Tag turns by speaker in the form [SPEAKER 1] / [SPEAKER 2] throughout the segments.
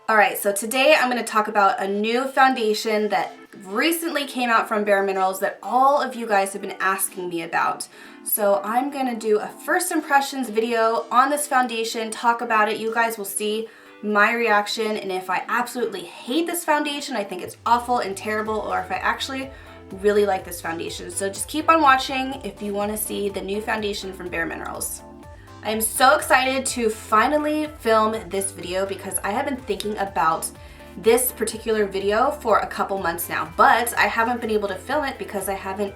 [SPEAKER 1] Alright, so today I'm going to talk about a new foundation that recently came out from bareMinerals that all of you guys have been asking me about. So I'm going to do a first impressions video on this foundation, talk about it. You guys will see my reaction and if I absolutely hate this foundation, I think it's awful and terrible, or if I actually really like this foundation. So just keep on watching if you want to see the new foundation from bareMinerals. I am so excited to finally film this video because I have been thinking about this particular video for a couple months now, but I haven't been able to film it because I haven't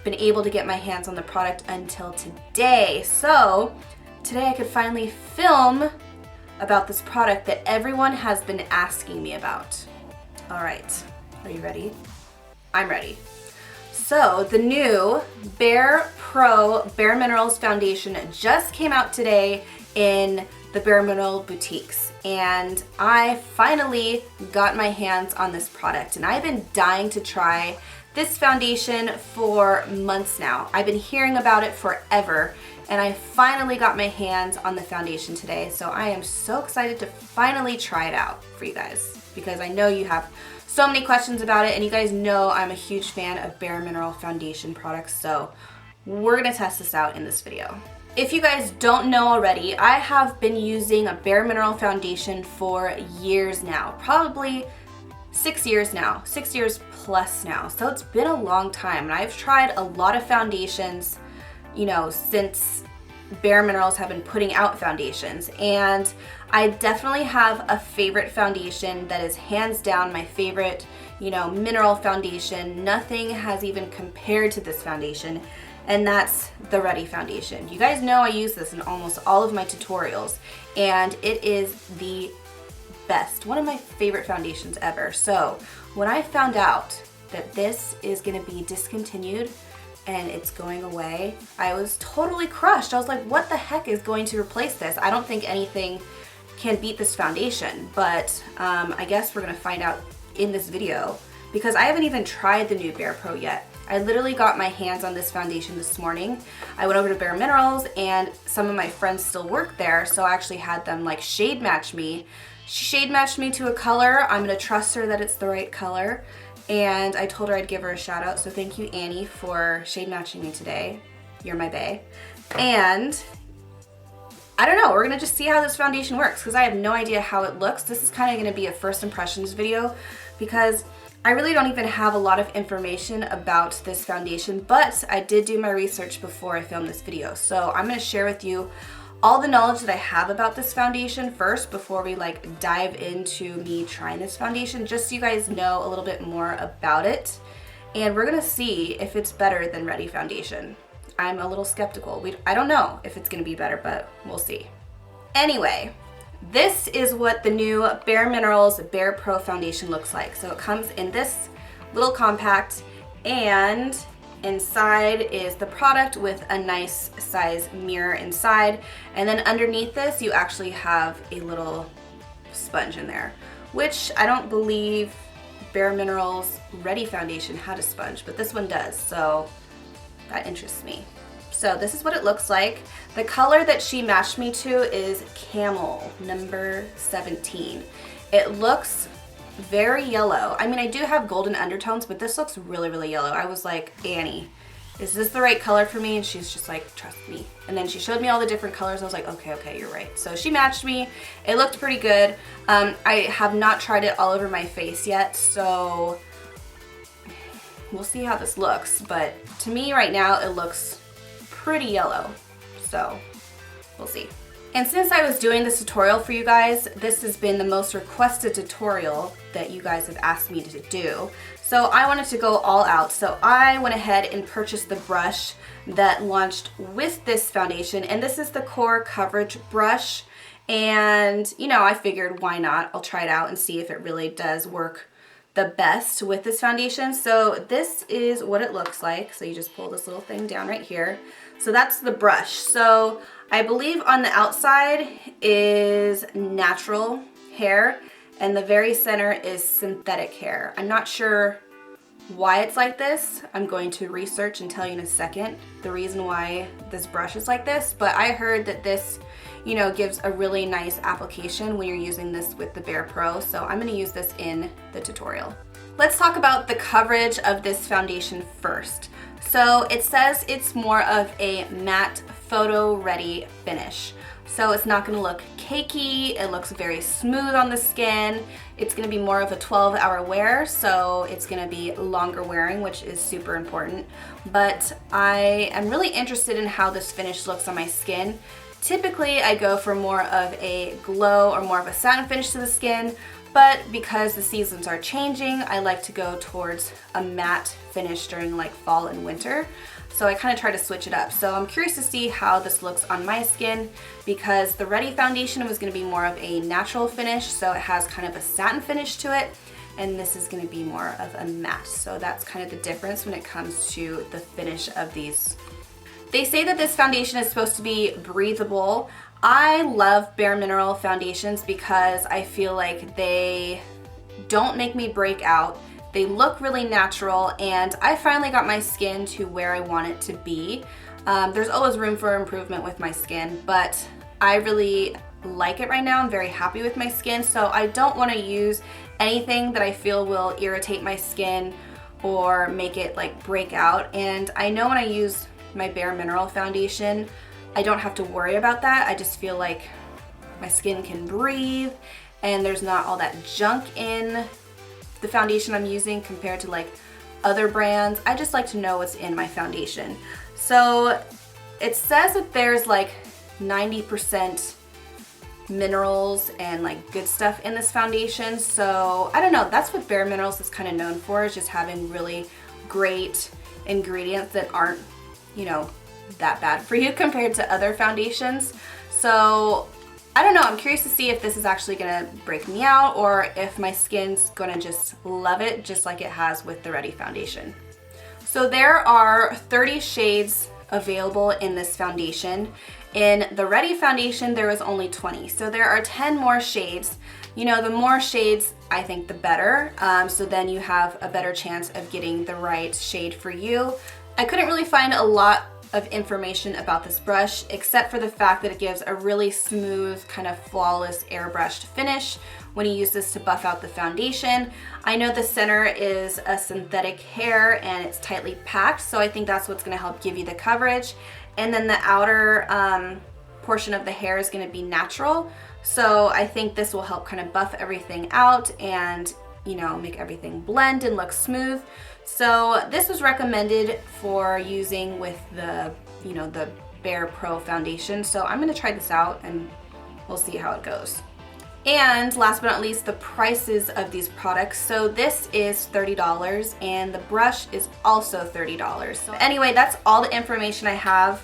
[SPEAKER 1] been able to get my hands on the product until today. So today I could finally film about this product that everyone has been asking me about. All right, are you ready? I'm ready. So the new BarePRO bareMinerals foundation just came out today in the bareMinerals boutiques, and I finally got my hands on this product, and I've been dying to try this foundation for months now. I've been hearing about it forever, and I finally got my hands on the foundation today, so I am so excited to finally try it out for you guys because I know you have so many questions about it, and you guys know I'm a huge fan of bareMinerals foundation products, so we're gonna test this out in this video. If you guys don't know already, I have been using a bareMinerals foundation for years now, probably 6 years now, 6 years plus now, so it's been a long time, and I've tried a lot of foundations, you know, since bareMinerals have been putting out foundations, and I definitely have a favorite foundation that is hands down my favorite, you know, mineral foundation. Nothing has even compared to this foundation, and that's the Ready foundation. You guys know I use this in almost all of my tutorials, and it is the best, one of my favorite foundations ever. So when I found out that this is gonna be discontinued and it's going away, I was totally crushed. I was like, what the heck is going to replace this? I don't think anything can beat this foundation, but I guess we're gonna find out in this video because I haven't even tried the new BarePRO yet. I literally got my hands on this foundation this morning. I went over to bareMinerals and some of my friends still work there, so I actually had them like shade match me. She shade matched me to a color. I'm gonna trust her that it's the right color, and I told her I'd give her a shout out, so thank you, Annie, for shade matching me today. You're my bae. And I don't know, we're gonna just see how this foundation works because I have no idea how it looks. This is kind of gonna be a first impressions video because I really don't even have a lot of information about this foundation, but I did do my research before I filmed this video. So I'm gonna share with you all the knowledge that I have about this foundation first before we like dive into me trying this foundation, just so you guys know a little bit more about it. And we're gonna see if it's better than Ready foundation. I'm a little skeptical. I don't know if it's gonna be better, but we'll see. Anyway, this is what the new bareMinerals BarePRO foundation looks like. So it comes in this little compact, and inside is the product with a nice size mirror inside, and then underneath this you actually have a little sponge in there, which I don't believe bareMinerals Ready foundation had a sponge, but this one does, so that interests me. So this is what it looks like. The color that she matched me to is Camel, number 17. It looks very yellow. I mean, I do have golden undertones, but this looks really, really yellow. I was like, Annie, is this the right color for me? And she's just like, trust me. And then she showed me all the different colors. I was like, okay, you're right. So she matched me. It looked pretty good. I have not tried it all over my face yet, so we'll see how this looks. But to me right now, it looks pretty yellow. So we'll see. And since I was doing this tutorial for you guys, this has been the most requested tutorial that you guys have asked me to do. So I wanted to go all out. So I went ahead and purchased the brush that launched with this foundation, and this is the Core Coverage brush. And you know, I figured why not? I'll try it out and see if it really does work the best with this foundation. So this is what it looks like. So you just pull this little thing down right here. So that's the brush. So I believe on the outside is natural hair and the very center is synthetic hair. I'm not sure why it's like this. I'm going to research and tell you in a second the reason why this brush is like this, but I heard that this you know, gives a really nice application when you're using this with the BarePRO. So I'm gonna use this in the tutorial. Let's talk about the coverage of this foundation first. So it says it's more of a matte photo ready finish. So it's not gonna look cakey, it looks very smooth on the skin. It's gonna be more of a 12-hour wear, so it's gonna be longer wearing, which is super important. But I am really interested in how this finish looks on my skin. Typically, I go for more of a glow or more of a satin finish to the skin, but because the seasons are changing, I like to go towards a matte finish during like fall and winter. So I kind of try to switch it up. So I'm curious to see how this looks on my skin, because the Ready foundation was going to be more of a natural finish, so it has kind of a satin finish to it, and this is going to be more of a matte. So that's kind of the difference when it comes to the finish of these. They say that this foundation is supposed to be breathable. I love bareMinerals foundations because I feel like they don't make me break out. They look really natural, and I finally got my skin to where I want it to be. There's always room for improvement with my skin, but I really like it right now. I'm very happy with my skin, so I don't want to use anything that I feel will irritate my skin or make it like break out. And I know when I use my bareMinerals foundation, I don't have to worry about that. I just feel like my skin can breathe and there's not all that junk in the foundation I'm using compared to like other brands. I just like to know what's in my foundation. So it says that there's like 90% minerals and like good stuff in this foundation. So I don't know, that's what bareMinerals is kind of known for, is just having really great ingredients that aren't, you know, that bad for you compared to other foundations. So I don't know, I'm curious to see if this is actually gonna break me out or if my skin's gonna just love it just like it has with the Ready foundation. So there are 30 shades available in this foundation. In the Ready foundation, there was only 20. So there are 10 more shades. You know, the more shades, I think the better. So then you have a better chance of getting the right shade for you. I couldn't really find a lot of information about this brush except for the fact that it gives a really smooth, kind of flawless airbrushed finish when you use this to buff out the foundation. I know the center is a synthetic hair and it's tightly packed, so I think that's what's going to help give you the coverage. And then the outer portion of the hair is going to be natural, so I think this will help kind of buff everything out and, you know, make everything blend and look smooth. So this was recommended for using with the, you know, the BarePRO foundation. So I'm gonna try this out and we'll see how it goes. And last but not least, the prices of these products. So this is $30 and the brush is also $30. So anyway, that's all the information I have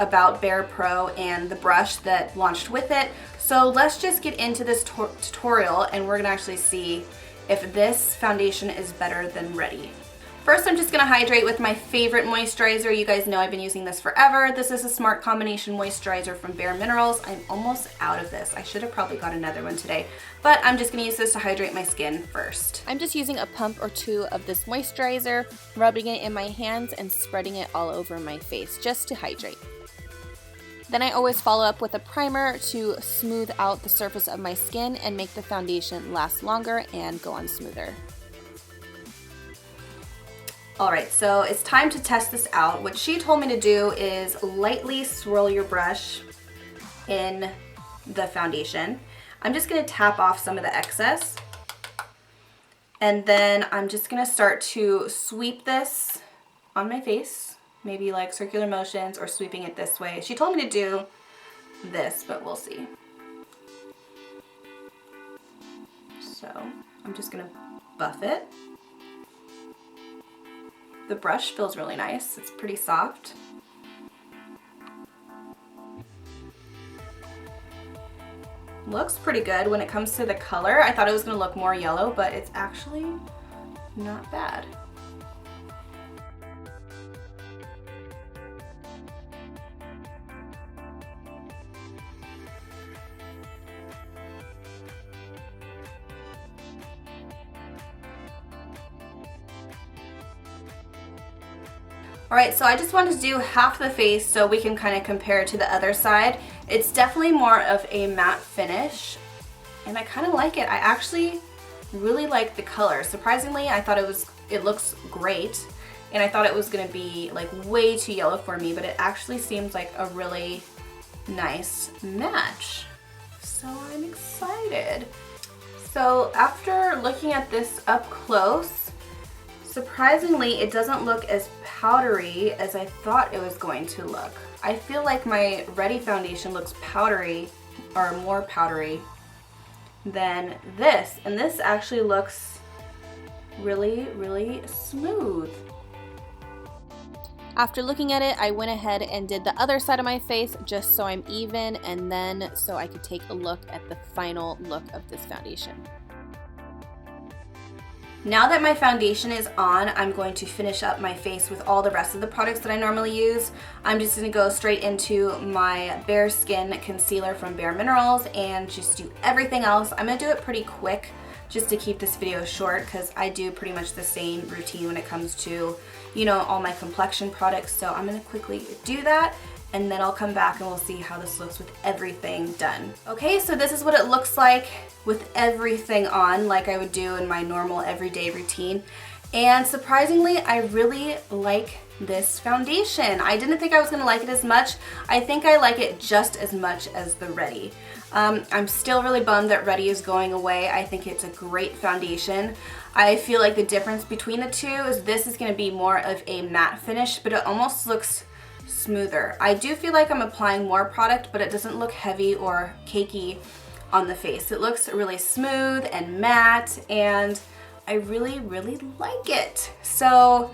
[SPEAKER 1] about BarePRO and the brush that launched with it. So let's just get into this tutorial and we're gonna actually see if this foundation is better than Ready. First, I'm just gonna hydrate with my favorite moisturizer. You guys know I've been using this forever. This is a Smart Combination Moisturizer from bareMinerals. I'm almost out of this. I should have probably got another one today, but I'm just gonna use this to hydrate my skin first. I'm just using a pump or two of this moisturizer, rubbing it in my hands and spreading it all over my face just to hydrate. Then I always follow up with a primer to smooth out the surface of my skin and make the foundation last longer and go on smoother. Alright, so it's time to test this out. What she told me to do is lightly swirl your brush in the foundation. I'm just going to tap off some of the excess. And then I'm just going to start to sweep this on my face. Maybe like circular motions or sweeping it this way. She told me to do this, but we'll see. So I'm just going to buff it. The brush feels really nice. It's pretty soft. Looks pretty good when it comes to the color. I thought it was gonna look more yellow, but it's actually not bad. Alright, so I just wanted to do half the face so we can kind of compare it to the other side. It's definitely more of a matte finish, and I kind of like it. I actually really like the color. Surprisingly, I thought it looks great, and I thought it was gonna be like way too yellow for me, but it actually seems like a really nice match. So I'm excited. So after looking at this up close, surprisingly, it doesn't look as powdery as I thought it was going to look. I feel like my Ready foundation looks powdery, or more powdery than this, and this actually looks really, really smooth. After looking at it, I went ahead and did the other side of my face just so I'm even, and then so I could take a look at the final look of this foundation. Now that my foundation is on, I'm going to finish up my face with all the rest of the products that I normally use. I'm just gonna go straight into my Bare Skin Concealer from bareMinerals and just do everything else. I'm gonna do it pretty quick just to keep this video short, because I do pretty much the same routine when it comes to, you know, all my complexion products. So I'm gonna quickly do that, and then I'll come back and we'll see how this looks with everything done. Okay, so this is what it looks like with everything on, like I would do in my normal everyday routine. And surprisingly, I really like this foundation. I didn't think I was gonna like it as much. I think I like it just as much as the Ready. I'm still really bummed that Ready is going away. I think it's a great foundation. I feel like the difference between the two is this is gonna be more of a matte finish, but it almost looks smoother. I do feel like I'm applying more product, but it doesn't look heavy or cakey on the face. It looks really smooth and matte, and I really, really like it. So,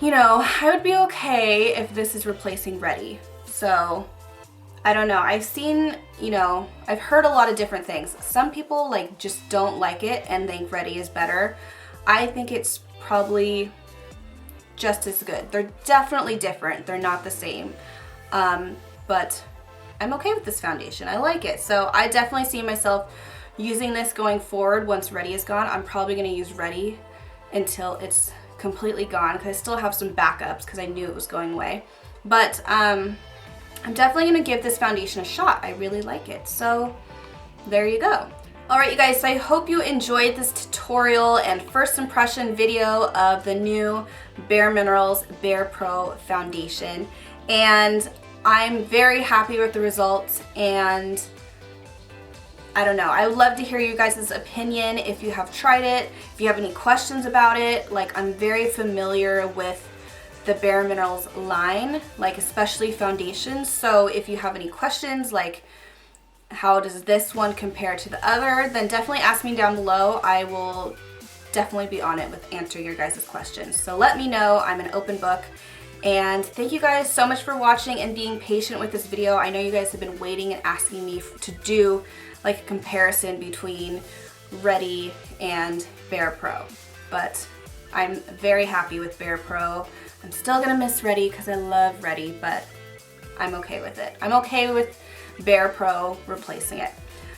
[SPEAKER 1] you know, I would be okay if this is replacing Ready. So, I don't know. I've seen, you know, I've heard a lot of different things. Some people like just don't like it and think Ready is better. I think it's probably just as good. They're definitely different. They're not the same. But I'm okay with this foundation. I like it. So I definitely see myself using this going forward once Ready is gone. I'm probably going to use Ready until it's completely gone, because I still have some backups because I knew it was going away. But I'm definitely going to give this foundation a shot. I really like it. So there you go. Alright you guys, so I hope you enjoyed this tutorial and first impression video of the new bareMinerals BarePRO foundation. And I'm very happy with the results, and I don't know, I would love to hear you guys' opinion if you have tried it, if you have any questions about it. Like, I'm very familiar with the bareMinerals line, like especially foundations. So if you have any questions, like how does this one compare to the other, then definitely ask me down below. I will definitely be on it with answering your guys' questions. So let me know. I'm an open book. And thank you guys so much for watching and being patient with this video. I know you guys have been waiting and asking me to do like a comparison between Ready and BarePRO, but I'm very happy with BarePRO. I'm still gonna miss Ready because I love Ready, but I'm okay with it. I'm okay with BarePRO replacing it.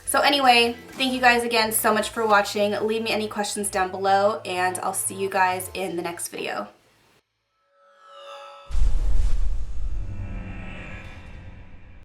[SPEAKER 1] So anyway, thank you guys again so much for watching. Leave me any questions down below, and I'll see you guys in the next video.